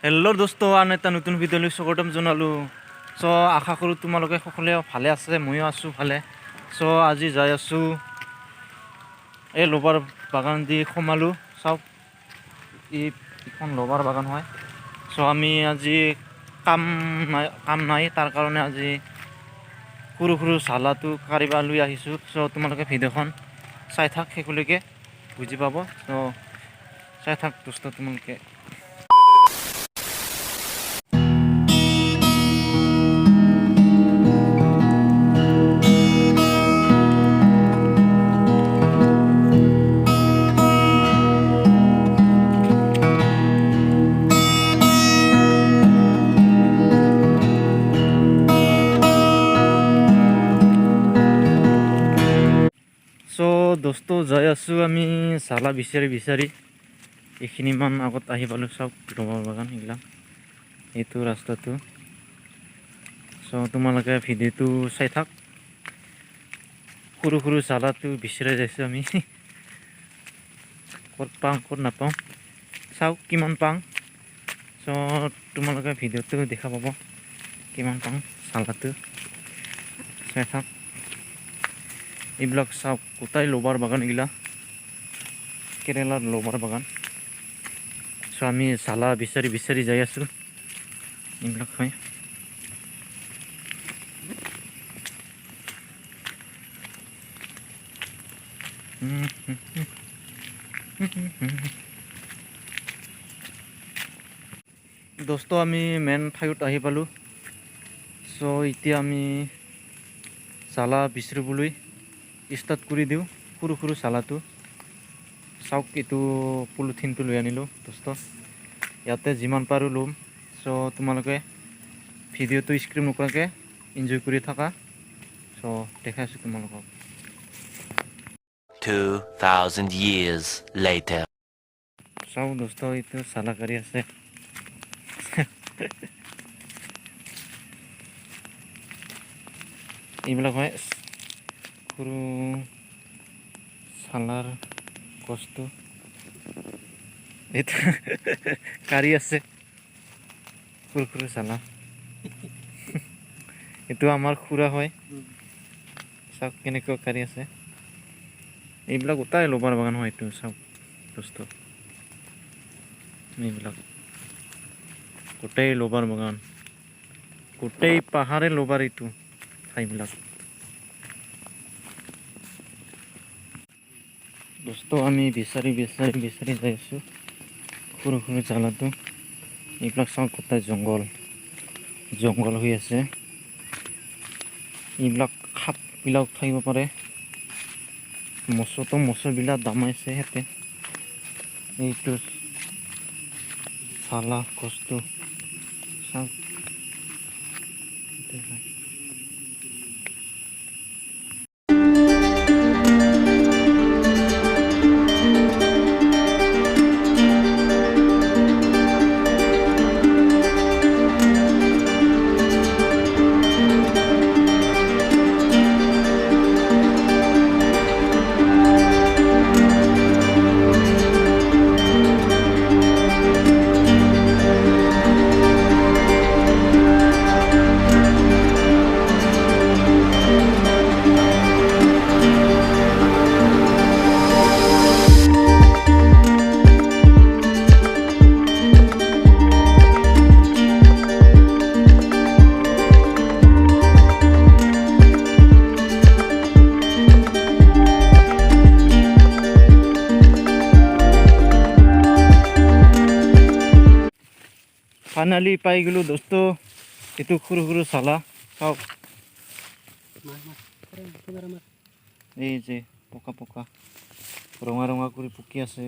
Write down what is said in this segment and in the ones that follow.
Hello' দোস্ত, আন এটা নতুন ভিডিঅ'লৈ স্বাগতম জনালোঁ। আশা কৰোঁ তোমালোকে সকলোৱে ভালে আছে, ময়ো আছোঁ ভালে। আজি যাই আছোঁ এই লবাৰ বাগান দি সোমালোঁ। চাওক, এইখন লবাৰ বাগান হয়। আমি আজি কাম নাই, তাৰ কাৰণে আজি সৰু সৰু চালাটো কাঢ়িব লৈ আহিছোঁ। তোমালোকে ভিডিঅ'খন চাই থাক, শেষলৈকে বুজি পাব। চাই থাক দোস্ত তোমালোকে। দোস্ত যাই আছোঁ আমি চালা বিচাৰি এইখিনিমান আগত আহি পালোঁ। চাওক লবাৰ বাগান এইবিলাক, এইটো ৰাস্তাটো। তোমালোকে ভিডিঅ'টো চাই থাক। সৰু সৰু চালাটো বিচাৰি যাইছোঁ আমি। ক'ত পাওঁ ক'ত নাপাওঁ চাওক, কিমান পাওঁ। তোমালোকে ভিডিঅ'টো দেখা পাব কিমান পাওঁ চালাটো। চাই থাক। এইবিলাক চাওক, গোটাই লবাৰ বাগান এইগিলা, কেৰেলাৰ লবাৰ বাগান। আমি চালা বিচাৰি যাই আছোঁ। এইবিলাক হয়। দোস্ত আমি মেইন ঠাইত আহি পালোঁ। এতিয়া আমি চালা বিচাৰিবলৈ ষ্টাৰ্ট কৰি দিওঁ। সৰু সৰু চালাটো চাওক, এইটো পলিথিনটো লৈ আনিলোঁ দোস্ত। ইয়াতে যিমান পাৰোঁ ল'ম। তোমালোকে ভিডিঅ'টো স্ক্ৰীপ নকৰাকৈ এনজয় কৰি থাকা। দেখাইছোঁ তোমালোকক। 2000 years later. চাওক দোস্ত, এইটো চালা কাঢ়ি আছে। এইবিলাক হয় সৰু চালাৰ কষ্ট। এইটো কাঢ়ি আছে সৰু সৰু চালা। এইটো আমাৰ খুৰা হয়। চাওক কেনেকুৱা কাঢ়ি আছে। এইবিলাক গোটাই লবাৰ বাগান হয়। এইটো চাওক দোস্ত, এইবিলাক গোটেই লবাৰ বাগান, গোটেই পাহাৰে লবাৰ এইটো ঠাইবিলাক। দোস্ত আমি বিচাৰি যাই আছোঁ সৰু সৰু চালাটো। এইবিলাক চাওঁ, গোটেই জংঘল হৈ আছে। এইবিলাক সাপবিলাক থাকিব পাৰে। মচুবিলাক দমাইছে সিহঁতে। এইটো চালা কষ্ট চাওক। ফাইনালি পাই গ'লোঁ দোস্ত, এইটো সৰু সৰু চালা। চাওক, এই যে পকা ৰঙা কৰি পকি আছে।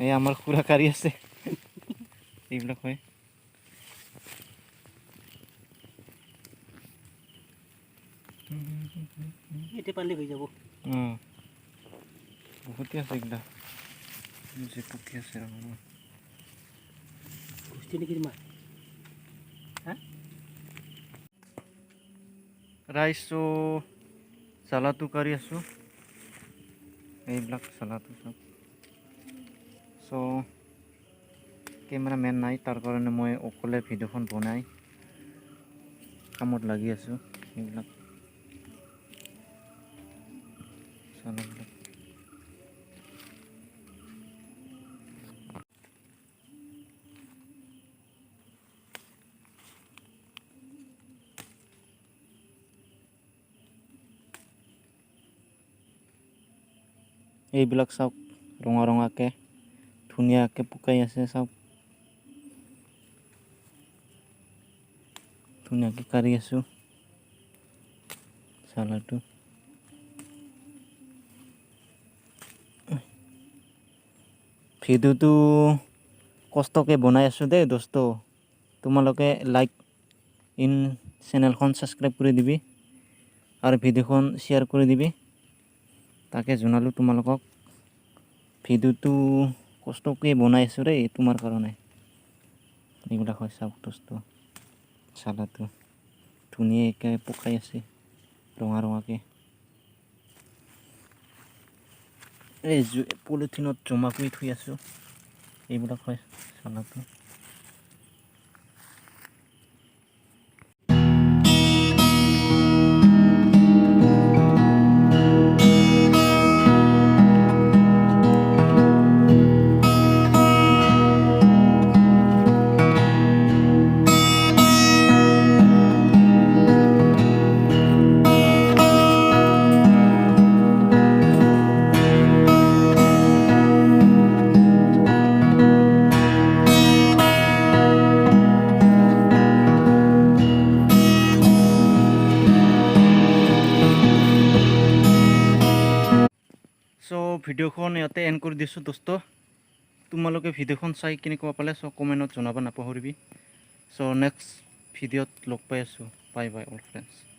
এই আমাৰ খুৰা কাঢ়ি আছে। এইবিলাক হয়। এতিয়া পালে হৈ যাব। বহুতে আছে এইগিলা যে পকি আছে। ৰাইজ চালাটো কাঢ়ি আছোঁ। এইবিলাক চালাটো চব কেমেৰামেন নাই, তাৰ কাৰণে মই অকলে ভিডিঅ'খন বনাই কামত লাগি আছোঁ। এইবিলাক চালাবিলাক এইবিলাক চাওক, ৰঙা ৰঙাকৈ ধুনীয়াকৈ পকাই আছে চাওক, ধুনীয়াকৈ কাঢ়ি আছোঁ চালাটো। ভিডিঅ'টো কষ্টকৈ বনাই আছোঁ দেই দোস্ত, তোমালোকে লাইক ইন চেনেলখন ছাবস্ক্ৰাইব কৰি দিবি আৰু ভিডিঅ'খন শ্বেয়াৰ কৰি দিবি, তাকে জনালোঁ তোমালোকক। ভিডিঅ'টো কষ্টকৈ বনাই আছোঁ দেই তোমাৰ কাৰণে। এইবিলাক হয় চাওক দোস্ত, চালাটো ধুনীয়াকৈ পকাই আছে ৰঙা ৰঙাকৈ। এই পলিথিনত জমা কৰি থৈ আছোঁ, এইবিলাক হয় চালাটো। চ' ভিডিঅ'খন ইয়াতে এণ্ড কৰি দিছোঁ দোস্ত। তোমালোকে ভিডিঅ'খন চাই কেনেকুৱা পালে চ' কমেণ্টত জনাব নাপাহৰিবি। চ' নেক্সট ভিডিঅ'ত লগ পাই আছোঁ। Bye bye all friends.